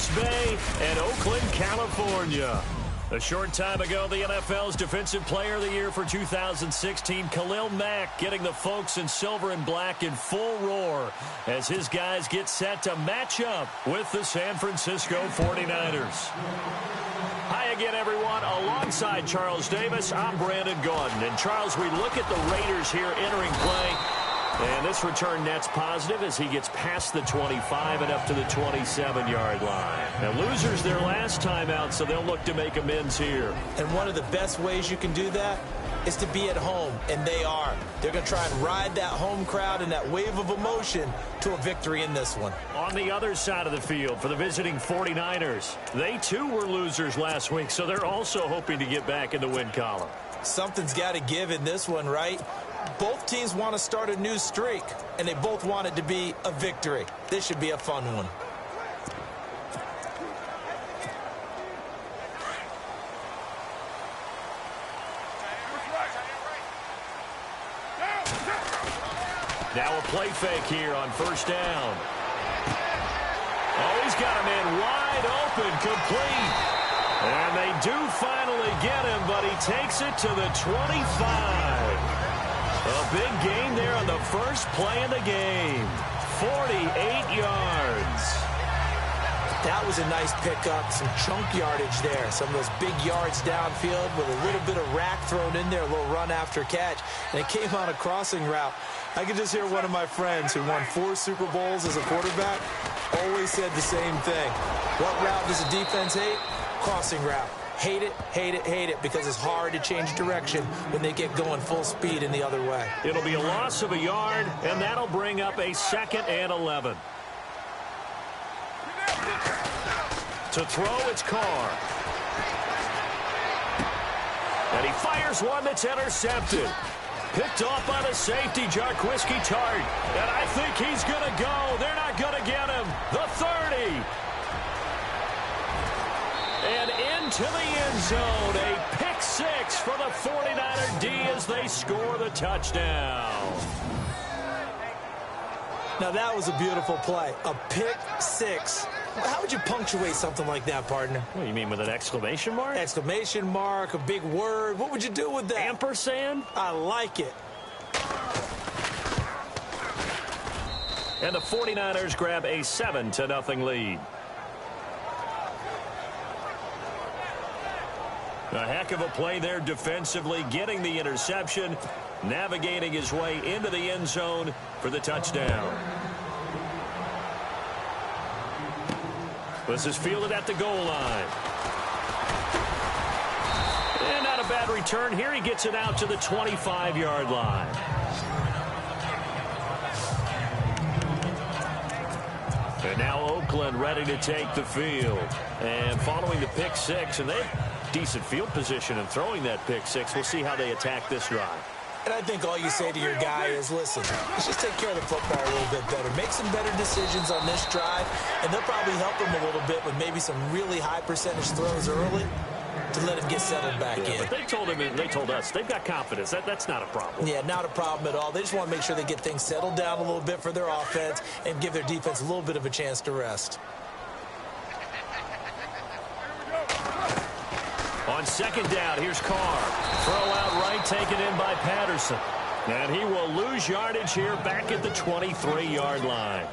West Bay and Oakland, California. A short time ago, the NFL's Defensive Player of the Year for 2016, Khalil Mack, getting the folks in silver and black in full roar as his guys get set to match up with the San Francisco 49ers. Hi again, everyone. Alongside Charles Davis, I'm Brandon Gaudin. And, Charles, we look at the Raiders here entering play. And this return net's positive as he gets past the 25 and up to the 27-yard line. Now, losers their last time out, so they'll look to make amends here. And one of the best ways you can do that is to be at home, and they are. They're going to try and ride that home crowd and that wave of emotion to a victory in this one. On the other side of the field for the visiting 49ers, they too were losers last week, so they're also hoping to get back in the win column. Something's got to give in this one, right? Both teams want to start a new streak, and they both want it to be a victory. This should be a fun one. Now a play fake here on first down. Oh, he's got a man wide open, complete. And they do finally get him, but he takes it to the 25. A big gain there on the first play of the game. 48 yards. That was a nice pickup, some chunk yardage there. Some of those big yards downfield with a little bit of rack thrown in there, a little run after catch. And it came on a crossing route. I could just hear one of my friends who won 4 Super Bowls as a quarterback always said the same thing. What route does the defense hate? Crossing route. Hate it, hate it, hate it, because it's hard to change direction when they get going full speed in the other way. It'll be a loss of a yard, and that'll bring up a 2nd and 11. To throw, it's Carr. And he fires one that's intercepted. Picked off by the safety, Jarquiski Tart. And I think he's going to go. They're not going to get him. The 30. And into the end zone, a pick 6 for the 49er D as they score the touchdown. Now that was a beautiful play, a pick 6. How would you punctuate something like that, partner? What do you mean, with an exclamation mark? Exclamation mark, a big word. What would you do with that? Ampersand? I like it. And the 49ers grab a 7-0 lead. A heck of a play there defensively, getting the interception, navigating his way into the end zone for the touchdown. This is fielded at the goal line. And not a bad return here. He gets it out to the 25-yard line. And now Oakland ready to take the field. And following the pick 6, and they have decent field position and throwing that pick 6. We'll see how they attack this drive. And I think all you say to your guy is, listen, let's just take care of the football a little bit better. Make some better decisions on this drive, and they'll probably help him a little bit with maybe some really high percentage throws early to let him get settled back in. But they told him, and they told us, they've got confidence. That's not a problem. Yeah, not a problem at all. They just want to make sure they get things settled down a little bit for their offense and give their defense a little bit of a chance to rest. On second down, here's Carr. Throw out right, taken in by Patterson. And he will lose yardage here back at the 23-yard line.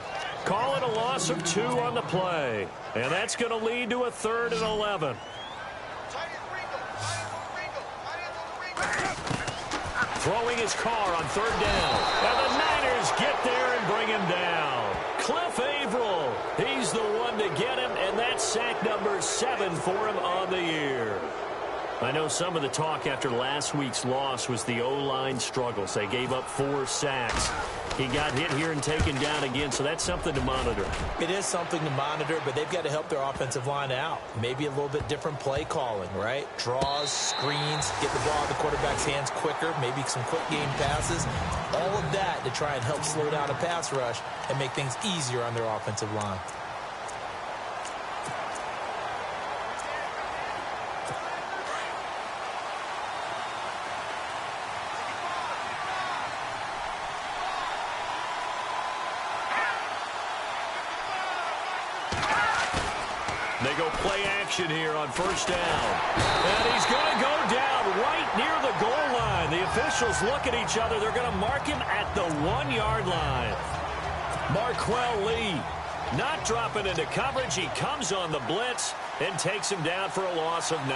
Call it a loss of 2 on the play. And that's going to lead to a 3rd and 11. Throwing his Carr on 3rd down. And the Niners get there and bring him down. Cliff Averill, he's the one to get him, and that's sack number 7 for him on the year. I know some of the talk after last week's loss was the O-line struggles. They gave up 4 sacks. He got hit here and taken down again, so that's something to monitor. It is something to monitor, but they've got to help their offensive line out. Maybe a little bit different play calling, right? Draws, screens, get the ball in the quarterback's hands quicker, maybe some quick game passes. All of that to try and help slow down a pass rush and make things easier on their offensive line. They go play action here on first down. And he's going to go down right near the goal line. The officials look at each other. They're going to mark him at the 1-yard line. Marquell Lee not dropping into coverage. He comes on the blitz and takes him down for a loss of 9.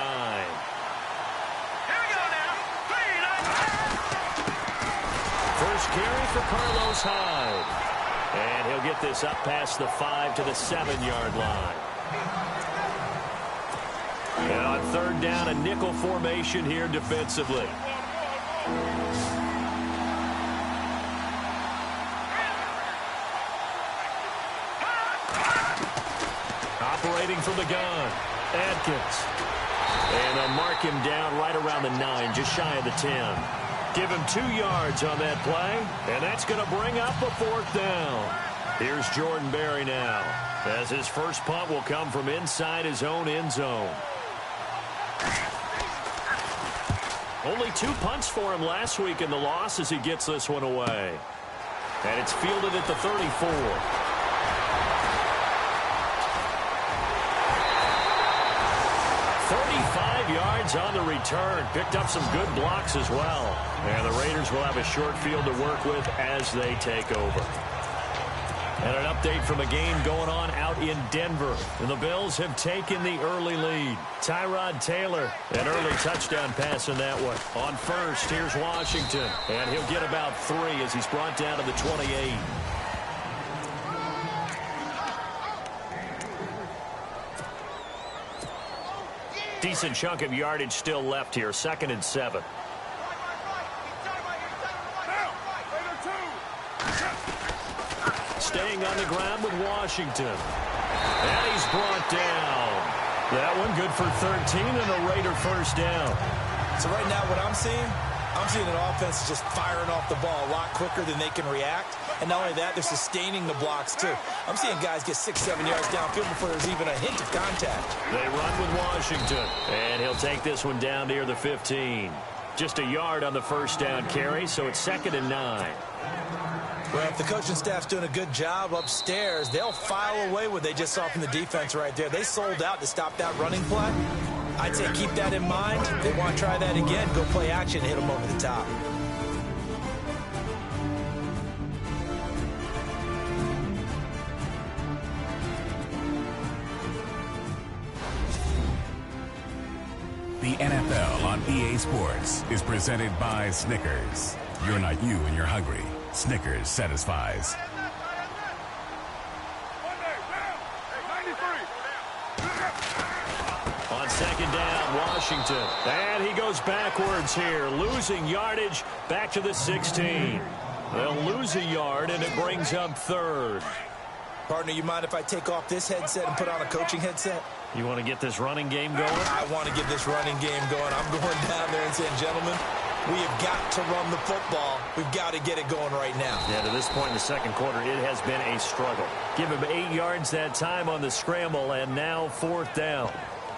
First carry for Carlos Hyde. And he'll get this up past the 5 to the 7-yard line. And on third down, a nickel formation here defensively. Operating from the gun, Adkins. And they'll mark him down right around the 9, just shy of the 10. Give him 2 yards on that play, and that's going to bring up a 4th down. Here's Jordan Berry now, as his first punt will come from inside his own end zone. Only 2 punts for him last week in the loss as he gets this one away. And it's fielded at the 34. 35 yards on the return. Picked up some good blocks as well. And the Raiders will have a short field to work with as they take over. And an update from a game going on out in Denver. And the Bills have taken the early lead. Tyrod Taylor, an early touchdown pass in that one. On first, here's Washington. And he'll get about 3 as he's brought down to the 28. Decent chunk of yardage still left here. 2nd and 7. Staying on the ground with Washington. And he's brought down. That one good for 13 and a Raider first down. So right now what I'm seeing an offense just firing off the ball a lot quicker than they can react. And not only that, they're sustaining the blocks too. I'm seeing guys get 6-7 yards downfield before there's even a hint of contact. They run with Washington. And he'll take this one down near the 15. Just a yard on the first down carry, so it's 2nd and 9. Well, if the coaching staff's doing a good job upstairs, they'll file away what they just saw from the defense right there. They sold out to stop that running play. I'd say keep that in mind. If they want to try that again, go play action and hit them over the top. The NFL on EA Sports is presented by Snickers. You're not you when you're hungry. Snickers satisfies. On 2nd down, Washington. And he goes backwards here, losing yardage back to the 16. They'll lose a yard, and it brings up 3rd. Partner, you mind if I take off this headset and put on a coaching headset? You want to get this running game going? I want to get this running game going. I'm going down there and saying, gentlemen, we have got to run the football. We've got to get it going right now. Yeah, to this point in the second quarter, it has been a struggle. Give him 8 yards that time on the scramble, and now 4th down.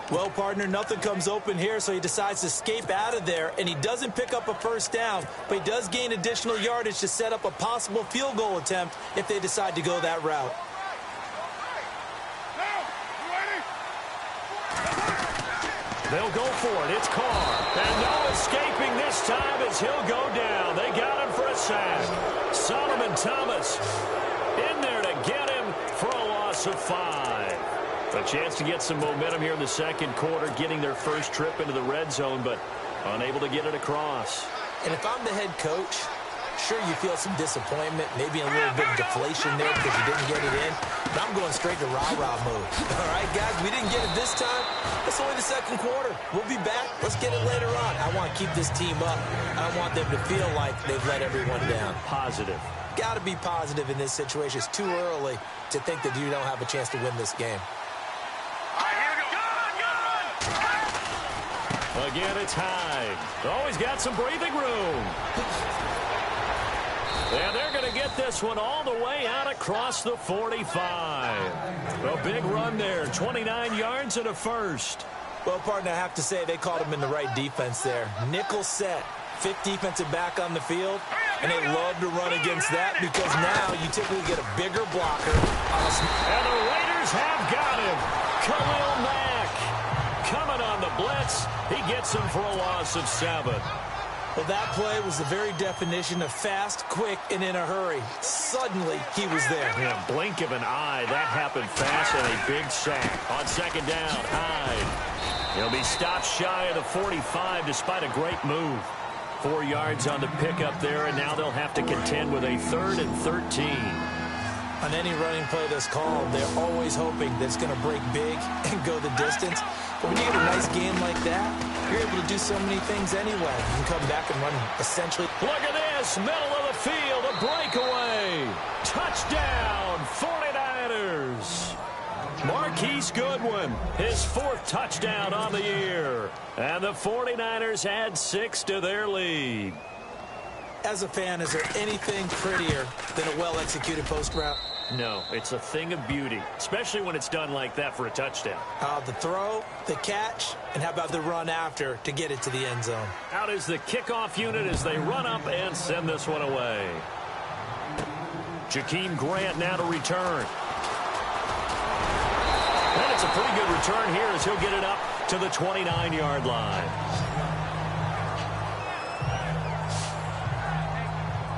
Well, partner, nothing comes open here, so he decides to escape out of there, and he doesn't pick up a first down, but he does gain additional yardage to set up a possible field goal attempt if they decide to go that route. They'll go for it. It's Carr. And no escaping this time as he'll go down. They got him for a sack. Solomon Thomas in there to get him for a loss of 5. A chance to get some momentum here in the second quarter, getting their first trip into the red zone, but unable to get it across. And if I'm the head coach, sure, you feel some disappointment, maybe a little bit of deflation there because you didn't get it in. But I'm going straight to rah-rah mode. All right, guys, we didn't get it this time. It's only the second quarter. We'll be back. Let's get it later on. I want to keep this team up. I want them to feel like they've let everyone down. Positive. Got to be positive in this situation. It's too early to think that you don't have a chance to win this game. Again, it's Hyde. Oh, he's got some breathing room. And they're going to get this one all the way out across the 45. A big run there, 29 yards and a first. Well, partner, I have to say they caught him in the right defense there. Nickel set, 5th defensive back on the field, and they love to run against that because now you typically get a bigger blocker. And the Raiders have got him. Khalil blitz. He gets him for a loss of 7. Well, that play was the very definition of fast, quick, and in a hurry. Suddenly, he was there. Yeah, blink of an eye. That happened fast and a big sack. On second down, Hyde. He'll be stopped shy of the 45 despite a great move. 4 yards on the pickup there, and now they'll have to contend with a 3rd and 13. On any running play that's called, they're always hoping that it's going to break big and go the distance. But when you get a nice game like that, you're able to do so many things anyway. You can come back and run essentially. Look at this, middle of the field, a breakaway. Touchdown, 49ers. Marquise Goodwin, his 4th touchdown on the year. And the 49ers add 6 to their lead. As a fan, is there anything prettier than a well-executed post route? No, it's a thing of beauty, especially when it's done like that for a touchdown. The throw, the catch, and how about the run after to get it to the end zone? Out is the kickoff unit as they run up and send this one away. Jakeem Grant now to return. And it's a pretty good return here as he'll get it up to the 29-yard line.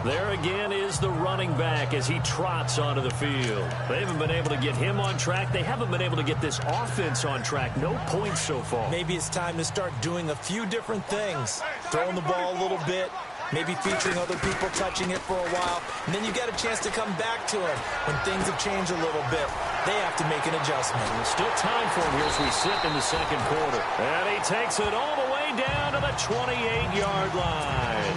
There again is the running back as he trots onto the field. They haven't been able to get him on track. They haven't been able to get this offense on track. No points so far. Maybe it's time to start doing a few different things. Throwing the ball a little bit, maybe featuring other people touching it for a while, and then you get a chance to come back to it when things have changed a little bit. They have to make an adjustment. There's still time for him here as we sit in the second quarter. And he takes it all the way down to the 28-yard line.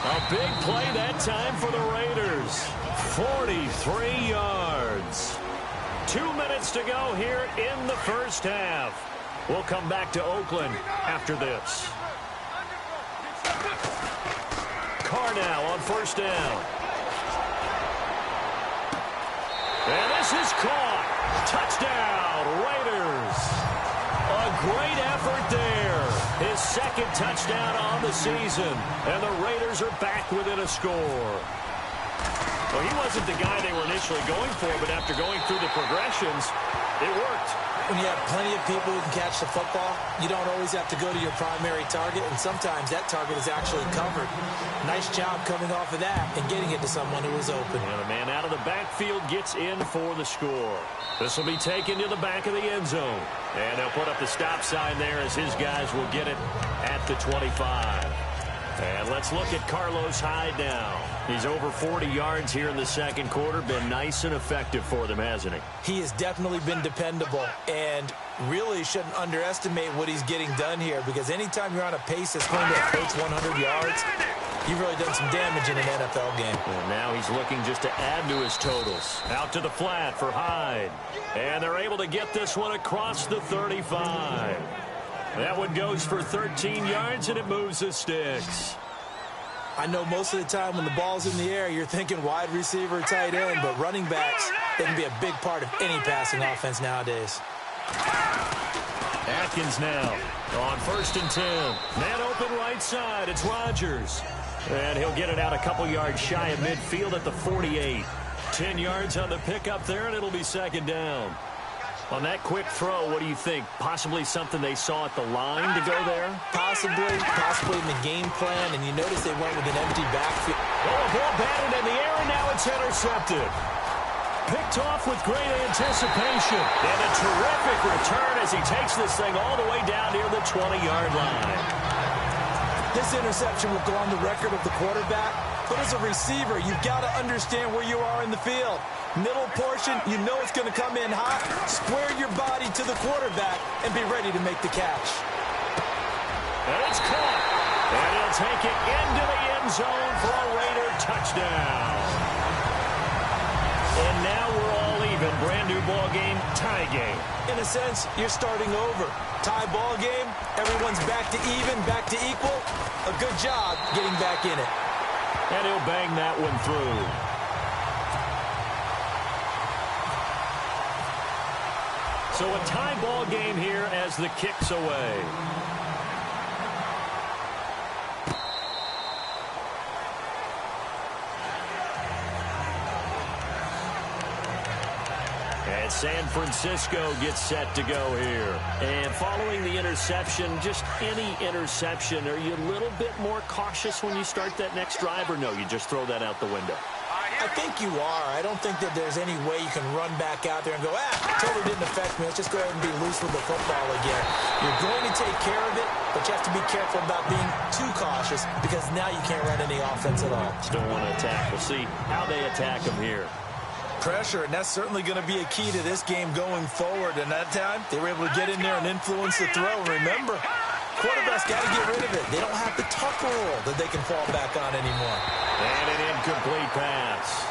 A big play that time for the Raiders. 43 yards. 2 minutes to go here in the first half. We'll come back to Oakland after this. Carr now on first down. And this is caught. Touchdown, Raiders. A great effort there. His 2nd touchdown on the season. And the Raiders are back within a score. Well, he wasn't the guy they were initially going for, but after going through the progressions, it worked. When you have plenty of people who can catch the football, you don't always have to go to your primary target, and sometimes that target is actually covered. Nice job coming off of that and getting it to someone who was open. And the man out of the backfield gets in for the score. This will be taken to the back of the end zone. And they'll put up the stop sign there as his guys will get it at the 25. And let's look at Carlos Hyde now. He's over 40 yards here in the second quarter. Been nice and effective for them, hasn't he? He has definitely been dependable, and really shouldn't underestimate what he's getting done here, because anytime you're on a pace that's going to approach 100 yards, you've really done some damage in an NFL game. And now he's looking just to add to his totals. Out to the flat for Hyde. And they're able to get this one across the 35. That one goes for 13 yards, and it moves the sticks. I know most of the time when the ball's in the air, you're thinking wide receiver, tight end, but running backs, they can be a big part of any passing offense nowadays. Atkins now on 1st and 10. Man open right side. It's Rodgers. And he'll get it out a couple yards shy of midfield at the 48. 10 yards on the pickup there, and it'll be 2nd down. On that quick throw, what do you think? Possibly something they saw at the line to go there? Possibly in the game plan, and you notice they went with an empty backfield. Oh, a ball batted in the air, and now it's intercepted. Picked off with great anticipation. And a terrific return as he takes this thing all the way down near the 20-yard line. This interception will go on the record of the quarterback, but as a receiver, you've got to understand where you are in the field. Middle portion, you know it's going to come in hot. Square your body to the quarterback and be ready to make the catch. And it's caught. And he'll take it into the end zone for a Raider touchdown. And now we're all even. Brand new ball game, tie game. In a sense, you're starting over. Tie ball game, everyone's back to even, back to equal. A good job getting back in it. And he'll bang that one through. So a tie ball game here as the kick's away. And And San Francisco gets set to go here. And following the interception, just any interception, are you a little bit more cautious when you start that next drive, or no, you just throw that out the window? I think you are. I don't think that there's any way you can run back out there and go, totally didn't affect me. Let's just go ahead and be loose with the football again. You're going to take care of it, but you have to be careful about being too cautious because now you can't run any offense at all. Still want to attack. We'll see how they attack them here. Pressure, and that's certainly going to be a key to this game going forward. And that time, they were able to get in there and influence the throw. Remember, quarterbacks got to get rid of it. They don't have the tuck rule that they can fall back on anymore. And an incomplete pass.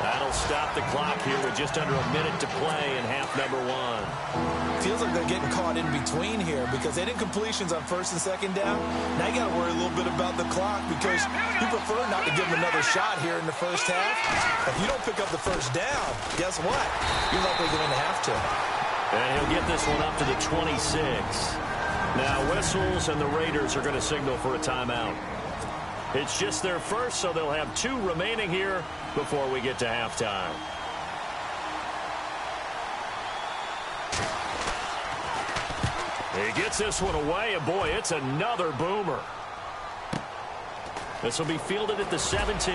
That'll stop the clock here with just under a minute to play in half number one. Feels like they're getting caught in between here because they did incompletions on first and second down. Now you got to worry a little bit about the clock because you prefer not to give them another shot here in the first half. If you don't pick up the first down, guess what? You're likely going to have to. And he'll get this one up to the 26. Now whistles and the Raiders are going to signal for a timeout. It's just their first, so they'll have 2 remaining here before we get to halftime. He gets this one away, and boy, it's another boomer. This will be fielded at the 17.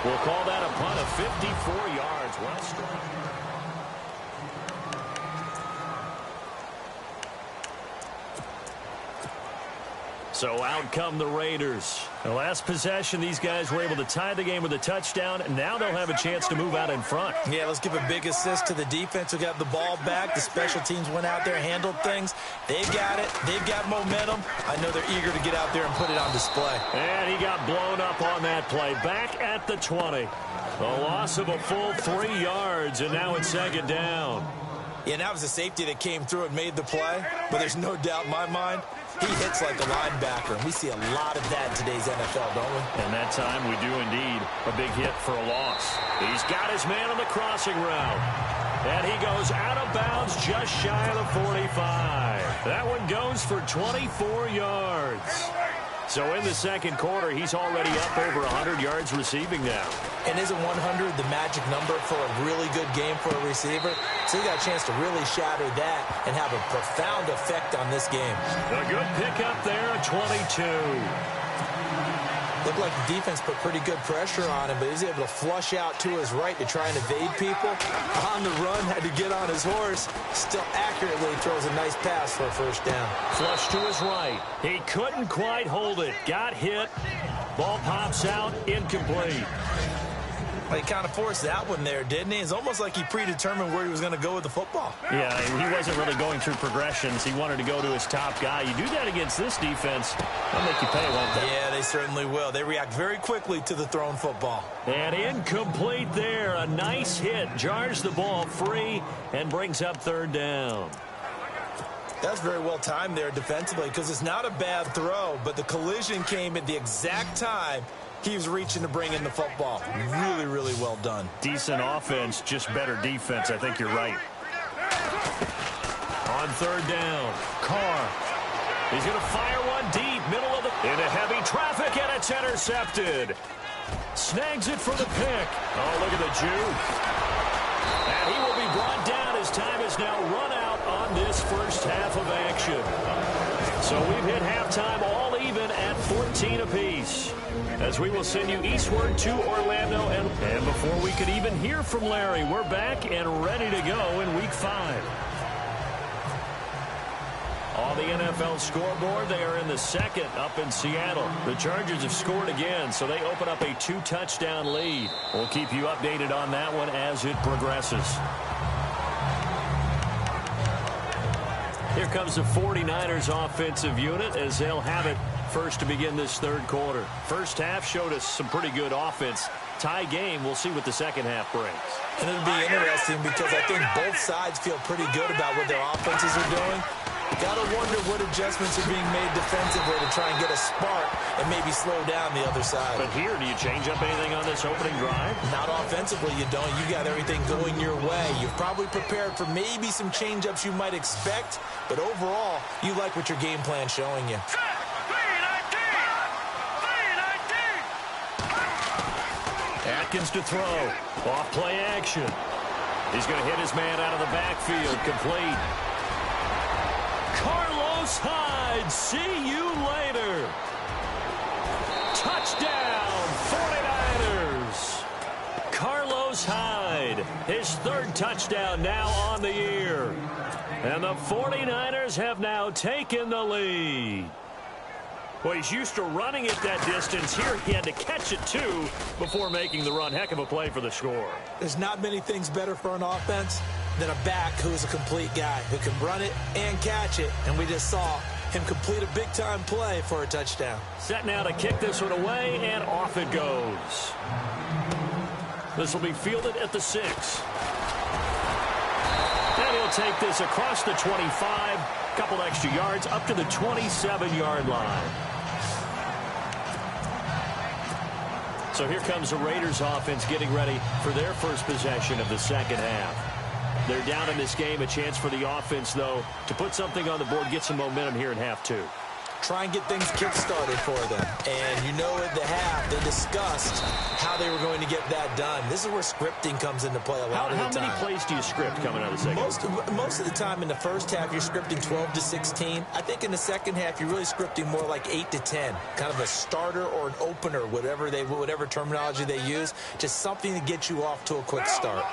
We'll call that a punt of 54 yards. Well struck. So out come the Raiders. The last possession, these guys were able to tie the game with a touchdown, and now they'll have a chance to move out in front. Yeah, let's give a big assist to the defense who got the ball back. The special teams went out there, handled things. They've got it. They've got momentum. I know they're eager to get out there and put it on display. And he got blown up on that play. Back at the 20. A loss of a full 3 yards, and now it's second down. Yeah, that was a safety that came through and made the play, but there's no doubt in my mind he hits like a linebacker, and we see a lot of that in today's NFL, don't we? And that time we do indeed. A big hit for a loss. He's got his man on the crossing route. And he goes out of bounds just shy of the 45. That one goes for 24 yards. So in the second quarter, he's already up over 100 yards receiving now. And isn't 100 the magic number for a really good game for a receiver? So he got a chance to really shatter that and have a profound effect on this game. A good pickup there at 22. Looked like the defense put pretty good pressure on him, but he's able to flush out to his right to try and evade people. On the run, had to get on his horse. Still accurately throws a nice pass for a first down. Flush to his right. He couldn't quite hold it. Got hit. Ball pops out. Incomplete. He kind of forced that one there, didn't he? It's almost like he predetermined where he was going to go with the football. Yeah, he wasn't really going through progressions. He wanted to go to his top guy. You do that against this defense, they'll make you pay, won't they? Yeah, they certainly will. They react very quickly to the thrown football. And incomplete there. A nice hit. Jars the ball free and brings up third down. That's very well timed there defensively because it's not a bad throw, but the collision came at the exact time he was reaching to bring in the football. Really, really well done. Decent offense, just better defense. I think you're right. On third down, Carr. He's going to fire one deep, middle of the... into heavy traffic, and it's intercepted. Snags it for the pick. Oh, look at the juke. And he will be brought down. His time is now run out on this first half of action. So we've hit halftime all even at 14 apiece. As we will send you eastward to Orlando. And before we could even hear from Larry, we're back and ready to go in Week 5. On the NFL scoreboard, they are in the second up in Seattle. The Chargers have scored again, so they open up a 2-touchdown lead. We'll keep you updated on that one as it progresses. Here comes the 49ers offensive unit as they'll have it first to begin this third quarter. First half showed us some pretty good offense. Tie game, we'll see what the second half brings. And it'll be interesting because I think both sides feel pretty good about what their offenses are doing. Got to wonder what adjustments are being made defensively to try and get a spark and maybe slow down the other side. But here, do you change up anything on this opening drive? Not offensively, you don't. You got everything going your way. You've probably prepared for maybe some change-ups you might expect, but overall, you like what your game plan's showing you. Atkins to throw. Off play action. He's going to hit his man out of the backfield. Complete. Carlos Hyde, see you later. Touchdown, 49ers. Carlos Hyde, his third touchdown now on the year. And the 49ers have now taken the lead. Well, he's used to running it that distance. Here he had to catch it, too, before making the run. Heck of a play for the score. There's not many things better for an offense than a back who's a complete guy who can run it and catch it. And we just saw him complete a big-time play for a touchdown. Set now to kick this one away, and off it goes. This will be fielded at the 6. And he'll take this across the 25. Couple extra yards up to the 27-yard line. So here comes the Raiders offense getting ready for their first possession of the second half. They're down in this game. A chance for the offense, though, to put something on the board, get some momentum here in half 2. Try and get things kick-started for them. And you know at the half, they discussed how they were going to get that done. This is where scripting comes into play a lot of the time. How many plays do you script coming out of the second half? Most of the time in the first half, you're scripting 12 to 16. I think in the second half, you're really scripting more like 8 to 10. Kind of a starter or an opener, whatever terminology they use. Just something to get you off to a quick start.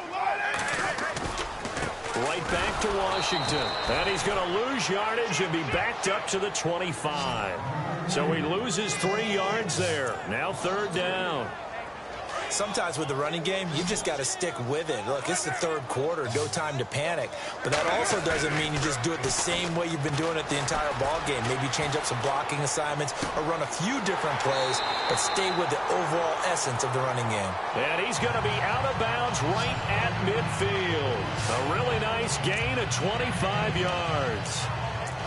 Right back to Washington. And he's going to lose yardage and be backed up to the 25. So he loses 3 yards there. Now third down. Sometimes with the running game, you just got to stick with it. Look, it's the third quarter, no time to panic. But that also doesn't mean you just do it the same way you've been doing it the entire ball game. Maybe change up some blocking assignments or run a few different plays, but stay with the overall essence of the running game. And he's going to be out of bounds right at midfield. A really nice gain of 25 yards.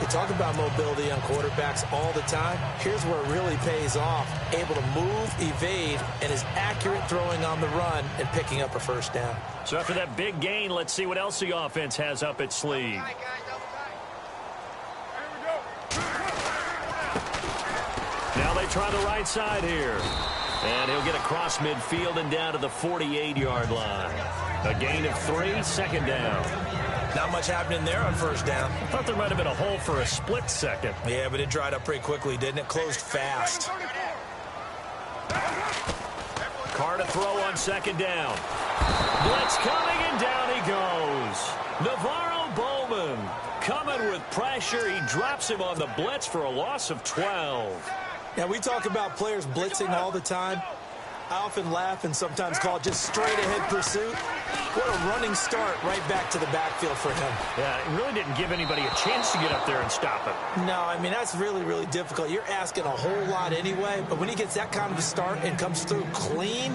We talk about mobility on quarterbacks all the time. Here's where it really pays off. Able to move, evade, and is accurate throwing on the run and picking up a first down. So after that big gain, let's see what else the offense has up its sleeve. Now they try the right side here. And he'll get across midfield and down to the 48-yard line. A gain of 3, second down. Not much happening there on first down. I thought there might have been a hole for a split second. Yeah, but it dried up pretty quickly, didn't it? Closed fast. Carr to throw on second down. Blitz coming, and down he goes. Navarro Bowman coming with pressure. He drops him on the blitz for a loss of 12. Yeah, we talk about players blitzing all the time. I often laugh and sometimes call it just straight-ahead pursuit. What a running start right back to the backfield for him. Yeah, it really didn't give anybody a chance to get up there and stop him. No, I mean, that's really, really difficult. You're asking a whole lot anyway, but when he gets that kind of a start and comes through clean,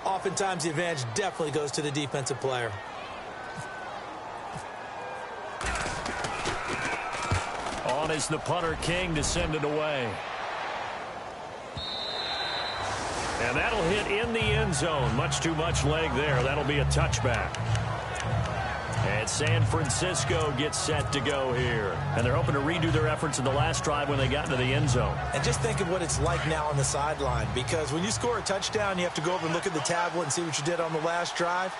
oftentimes the advantage definitely goes to the defensive player. On is the punter King to send it away. And that'll hit in the end zone. Much too much leg there. That'll be a touchback. And San Francisco gets set to go here. And they're hoping to redo their efforts in the last drive when they got into the end zone. And just think of what it's like now on the sideline. Because when you score a touchdown, you have to go over and look at the tablet and see what you did on the last drive.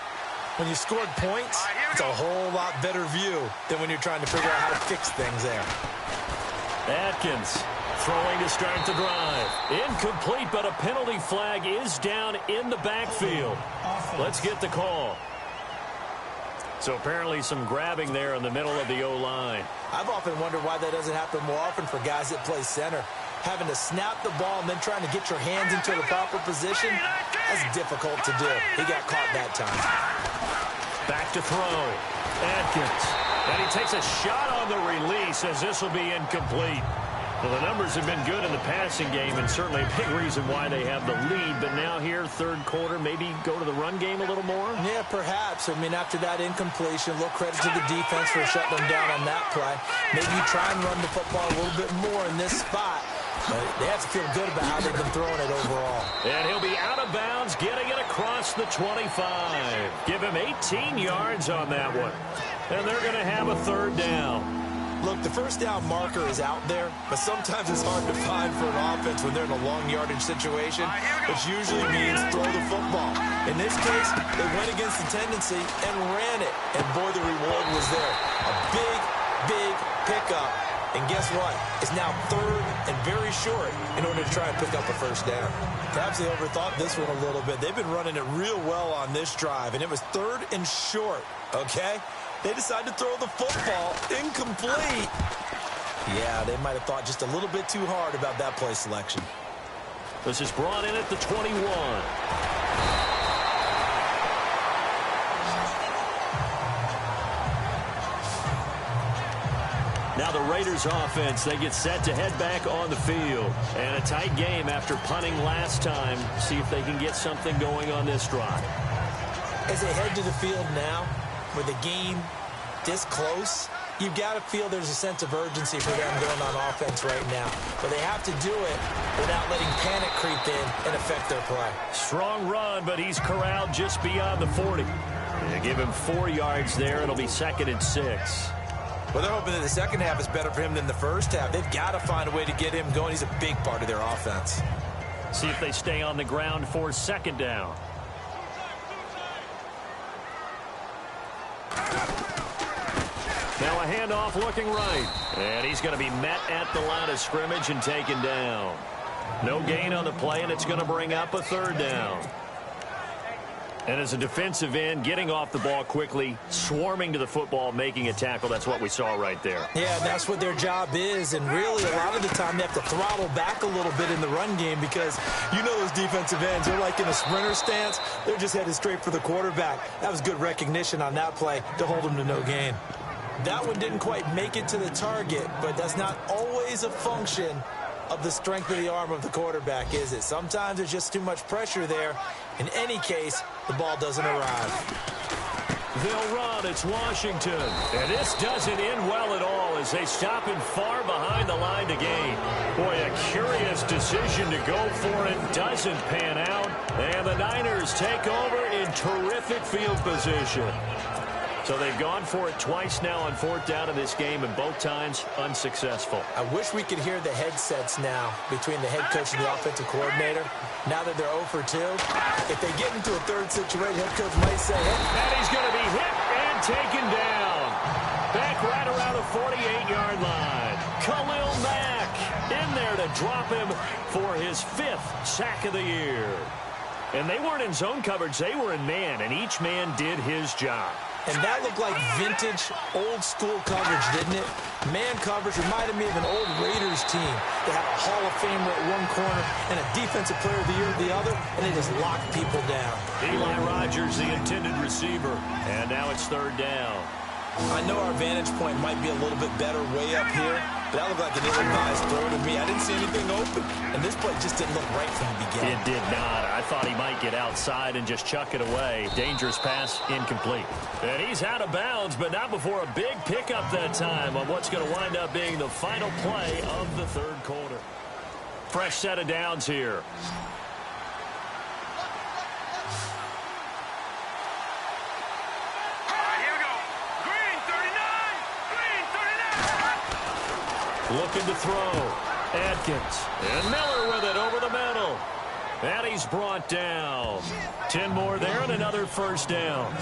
When you scored points, it's a whole lot better view than when you're trying to figure out how to fix things there. Atkins throwing to start the drive. Incomplete, but a penalty flag is down in the backfield. Let's get the call. So apparently some grabbing there in the middle of the O-line. I've often wondered why that doesn't happen more often for guys that play center. Having to snap the ball and then trying to get your hands into the proper position, that's difficult to do. He got caught that time. Back to throw. Atkins. And he takes a shot on the release as this will be incomplete. Well, the numbers have been good in the passing game and certainly a big reason why they have the lead. But now here, third quarter, maybe go to the run game a little more? Yeah, perhaps. I mean, after that incompletion, a little credit to the defense for shutting them down on that play. Maybe you try and run the football a little bit more in this spot. But they have to feel good about how they've been throwing it overall. And he'll be out of bounds, getting it across the 25. Give him 18 yards on that one. And they're going to have a third down. Look, the first down marker is out there, but sometimes it's hard to find for an offense when they're in a long yardage situation, which usually means throw the football. In this case, they went against the tendency and ran it, and boy, the reward was there. A big, big pickup, and guess what? It's now third and very short in order to try and pick up a first down. Perhaps they overthought this one a little bit. They've been running it real well on this drive, and it was third and short, okay? They decided to throw the football incomplete. Yeah, they might have thought just a little bit too hard about that play selection. This is brought in at the 21. Now the Raiders offense, they get set to head back on the field. And a tight game after punting last time. See if they can get something going on this drive. As they head to the field now, with the game this close, you've got to feel there's a sense of urgency for them going on offense right now. But they have to do it without letting panic creep in and affect their play. Strong run, but he's corralled just beyond the 40. They give him 4 yards there. It'll be 2nd and 6. Well, they're hoping that the second half is better for him than the first half. They've got to find a way to get him going. He's a big part of their offense. See if they stay on the ground for 2nd down. Now a handoff looking right. And he's going to be met at the line of scrimmage and taken down. No gain on the play, and it's going to bring up a 3rd down. And as a defensive end, getting off the ball quickly, swarming to the football, making a tackle, that's what we saw right there. Yeah, that's what their job is. And really, a lot of the time, they have to throttle back a little bit in the run game because you know those defensive ends, they're like in a sprinter stance. They're just headed straight for the quarterback. That was good recognition on that play to hold them to no gain. That one didn't quite make it to the target, but that's not always a function of the strength of the arm of the quarterback, is it? Sometimes there's just too much pressure there. In any case, the ball doesn't arrive. They'll run. It's Washington. And this doesn't end well at all as they stop him far behind the line to gain. Boy, a curious decision to go for it. Doesn't pan out. And the Niners take over in terrific field position. So they've gone for it twice now on 4th down in this game, and both times unsuccessful. I wish we could hear the headsets now between the head coach and the offensive coordinator. Now that they're 0 for 2, if they get into a third situation, head coach might say, hey. And he's going to be hit and taken down. Back right around the 48-yard line. Khalil Mack in there to drop him for his 5th sack of the year. And they weren't in zone coverage. They were in man, and each man did his job. And that looked like vintage, old-school coverage, didn't it? Man coverage reminded me of an old Raiders team. They had a Hall of Famer at one corner and a Defensive Player of the Year at the other, and they just locked people down. Eli Rogers, the intended receiver, and now it's 3rd down. I know our vantage point might be a little bit better way up here, but that looked like an ill-advised throw to me. I didn't see anything open, and this play just didn't look right from the beginning. It did not. I thought he might get outside and just chuck it away. Dangerous pass, incomplete. And he's out of bounds, but not before a big pickup that time on what's going to wind up being the final play of the 3rd quarter. Fresh set of downs here. Looking to throw. Atkins. And Miller with it over the middle. And he's brought down. 10 more there and another 1st down.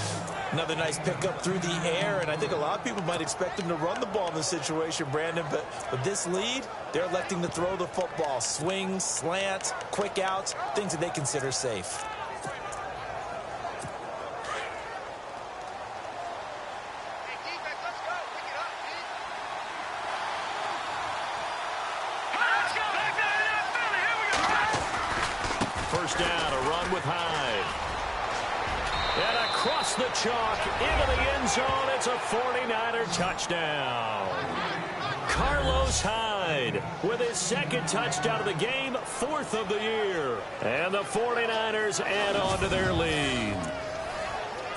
Another nice pickup through the air, and I think a lot of people might expect him to run the ball in this situation, Brandon, but with this lead, they're electing to throw the football. Swings, slants, quick outs, things that they consider safe. First down, a run with Hyde. And across the chalk, into the end zone, it's a 49er touchdown. Carlos Hyde with his 2nd touchdown of the game, 4th of the year. And the 49ers add on to their lead.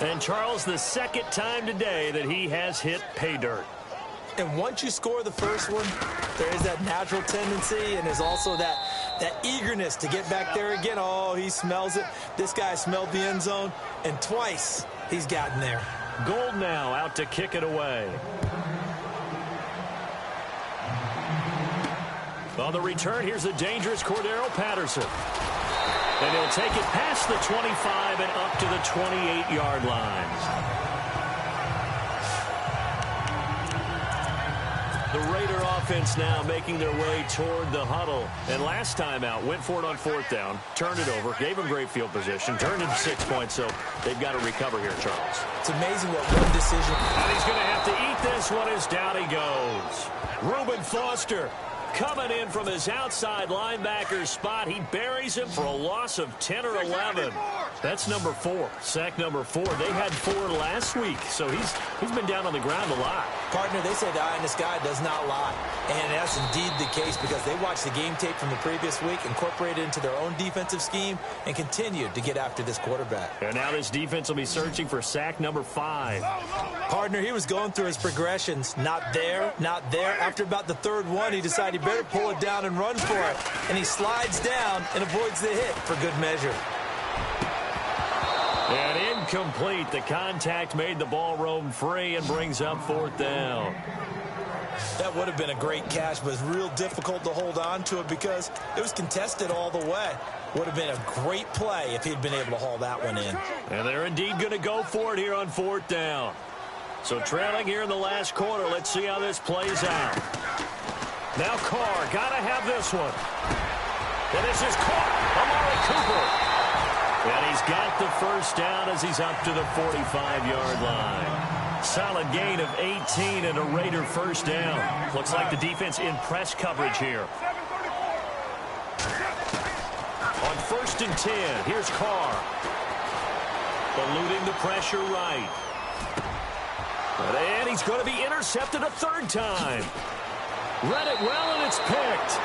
And Charles, the 2nd time today that he has hit pay dirt. And once you score the first one, there is that natural tendency, and there's also that eagerness to get back there again. Oh, he smells it. This guy smelled the end zone, and twice he's gotten there. Gold now out to kick it away. On the return, here's the dangerous Cordero Patterson. And he'll take it past the 25 and up to the 28-yard line. The Raider offense now making their way toward the huddle. And last time out, went for it on fourth down, turned it over, gave him great field position, turned into 6 points, so they've got to recover here, Charles. It's amazing what one decision. And he's going to have to eat this one as down he goes. Reuben Foster coming in from his outside linebacker spot. He buries him for a loss of 10 or 11. That's number 4, sack number 4. They had 4 last week, so he's been down on the ground a lot. Partner, they say the eye in the sky does not lie. And that's indeed the case because they watched the game tape from the previous week, incorporated it into their own defensive scheme, and continued to get after this quarterback. And now this defense will be searching for sack number 5. Partner, he was going through his progressions. Not there, not there. After about the third one, he decided he better pull it down and run for it. And he slides down and avoids the hit for good measure. And incomplete. The contact made the ball roam free and brings up fourth down. That would have been a great catch, but it's real difficult to hold on to it because it was contested all the way. Would have been a great play if he'd been able to haul that one in. And they're indeed going to go for it here on fourth down. So trailing here in the last quarter. Let's see how this plays out. Now Carr, got to have this one. And this is caught. Amari Cooper. And he's got the first down as he's up to the 45-yard line. Solid gain of 18 and a Raider first down. Looks like the defense in press coverage here. On 1st and 10, here's Carr. Eluding the pressure right. And he's going to be intercepted a third time. Read it well, and it's picked.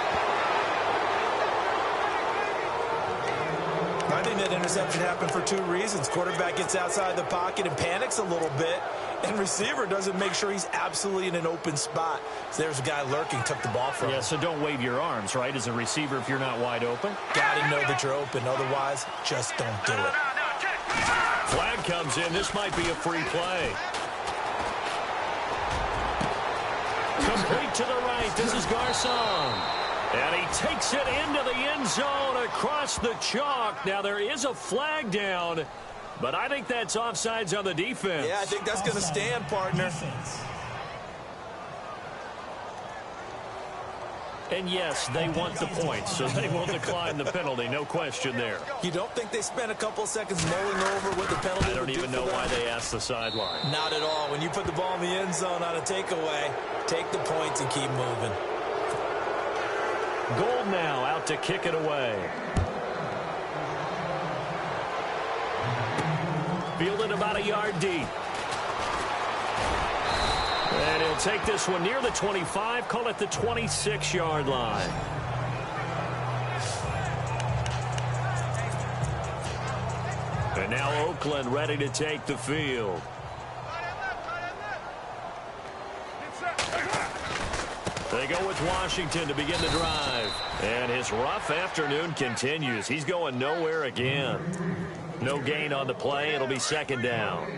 I think that interception happened for 2 reasons. Quarterback gets outside the pocket and panics a little bit, and receiver doesn't make sure he's absolutely in an open spot. So there's a guy lurking, took the ball from him. Yeah, so don't wave your arms, right, as a receiver if you're not wide open. Got to know that you're open. Otherwise, just don't do it. Flag comes in. This might be a free play. Complete to the right. This is Garcon. And he takes it into the end zone across the chalk. Now, there is a flag down, but I think that's offsides on the defense. Yeah, I think that's going to stand, partner. And, yes, they want the points, so they will decline the penalty. No question there. You don't think they spent a couple seconds mulling over what the penalty I don't even know why they asked the sideline. Not at all. When you put the ball in the end zone on a takeaway, take the points and keep moving. Gold now out to kick it away. Fielded about a yard deep. And he'll take this one near the 25, call it the 26-yard line. And now Oakland ready to take the field. They go with Washington to begin the drive. And his rough afternoon continues. He's going nowhere again. No gain on the play. It'll be second down.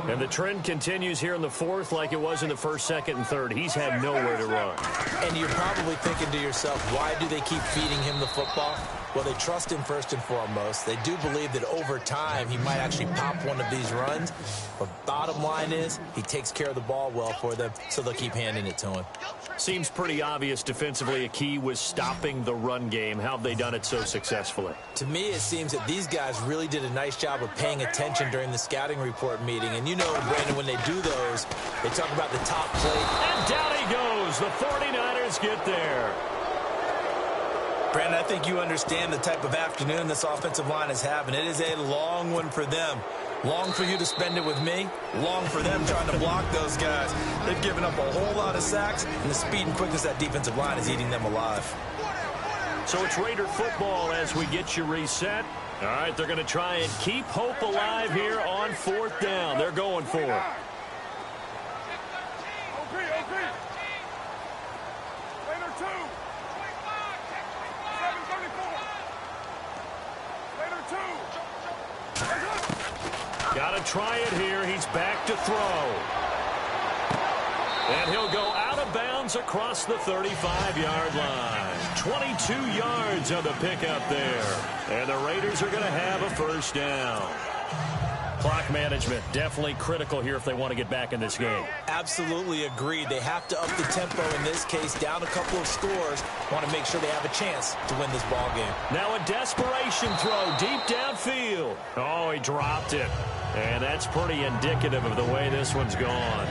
And the trend continues here in the fourth like it was in the first, second, and third. He's had nowhere to run. And you're probably thinking to yourself, why do they keep feeding him the football? Well, they trust him first and foremost. They do believe that over time he might actually pop one of these runs. But bottom line is he takes care of the ball well for them, so they'll keep handing it to him. Seems pretty obvious defensively a key was stopping the run game. How have they done it so successfully? To me, it seems that these guys really did a nice job of paying attention during the scouting report meeting. And you know, Brandon, when they do those, they talk about the top play. And down he goes. The 49ers get there. Brandon, I think you understand the type of afternoon this offensive line is having. It is a long one for them. Long for you to spend it with me. Long for them trying to block those guys. They've given up a whole lot of sacks, and the speed and quickness of that defensive line is eating them alive. So it's Raider football as we get you reset. All right, they're going to try and keep hope alive here on fourth down. They're going for it. Got to try it here. He's back to throw. And he'll go out of of bounds across the 35-yard line. 22 yards on the pickup there. And the Raiders are going to have a first down. Clock management definitely critical here if they want to get back in this game. Absolutely agreed. They have to up the tempo in this case, down a couple of scores. Want to make sure they have a chance to win this ball game. Now a desperation throw deep downfield. Oh, he dropped it. And that's pretty indicative of the way this one's gone.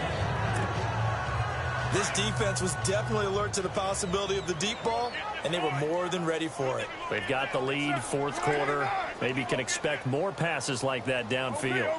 This defense was definitely alert to the possibility of the deep ball, and they were more than ready for it. They've got the lead, fourth quarter. Maybe can expect more passes like that downfield.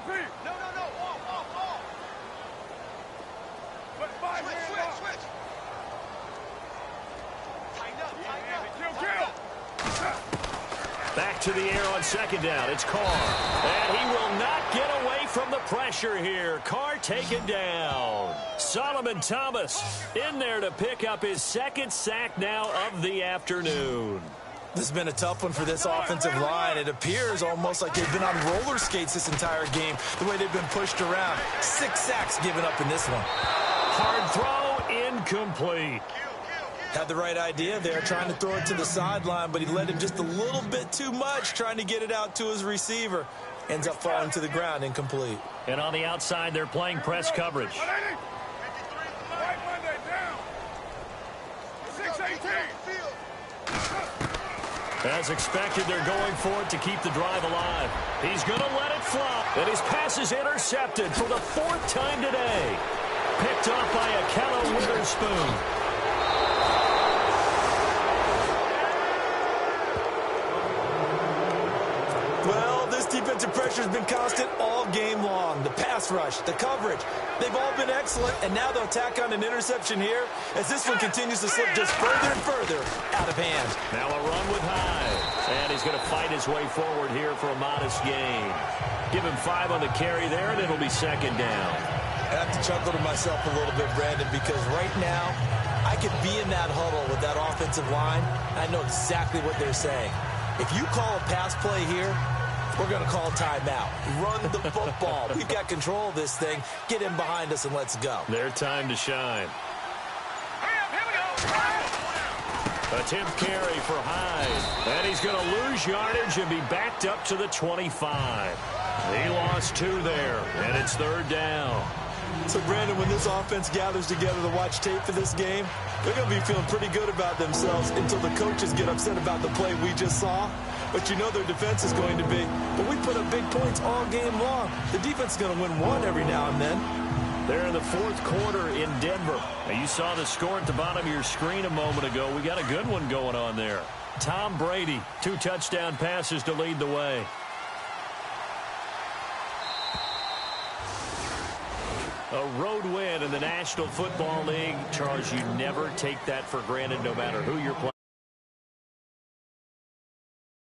Back to the air on second down. It's Carr. And he will not get away from the pressure here. Carr taken down. Solomon Thomas in there to pick up his second sack now of the afternoon. This has been a tough one for this offensive line. It appears almost like they've been on roller skates this entire game, the way they've been pushed around. 6 sacks given up in this one. Hard throw, incomplete. Had the right idea there, trying to throw it to the sideline, but he led him just a little bit too much, trying to get it out to his receiver. Ends up falling to the ground, incomplete. And on the outside, they're playing press coverage. As expected, they're going for it to keep the drive alive. He's going to let it fly. And his pass is intercepted for the 4th time today. Picked off by Akello Witherspoon. Well, this defensive pressure has been constant all game long. The pass rush, the coverage, they've all been excellent, and now they'll tack on an interception here as this one continues to slip just further and further out of hand. Now a run with Hyde, and he's going to fight his way forward here for a modest gain. Give him 5 on the carry there, and it'll be second down. I have to chuckle to myself a little bit, Brandon, because right now I could be in that huddle with that offensive line, and I know exactly what they're saying. If you call a pass play here, we're going to call timeout. Run the football. We've got control of this thing. Get in behind us and let's go. Their time to shine. Attempt carry for Hyde. And he's going to lose yardage and be backed up to the 25. He lost 2 there, and it's 3rd down. So, Brandon, when this offense gathers together to watch tape for this game, they're going to be feeling pretty good about themselves until the coaches get upset about the play we just saw. But you know their defense is going to be. But we put up big points all game long. The defense is going to win one every now and then. They're in the 4th quarter in Denver. Now, you saw the score at the bottom of your screen a moment ago. We got a good one going on there. Tom Brady, 2 touchdown passes to lead the way. A road win in the National Football League. Charles, you never take that for granted no matter who you're playing.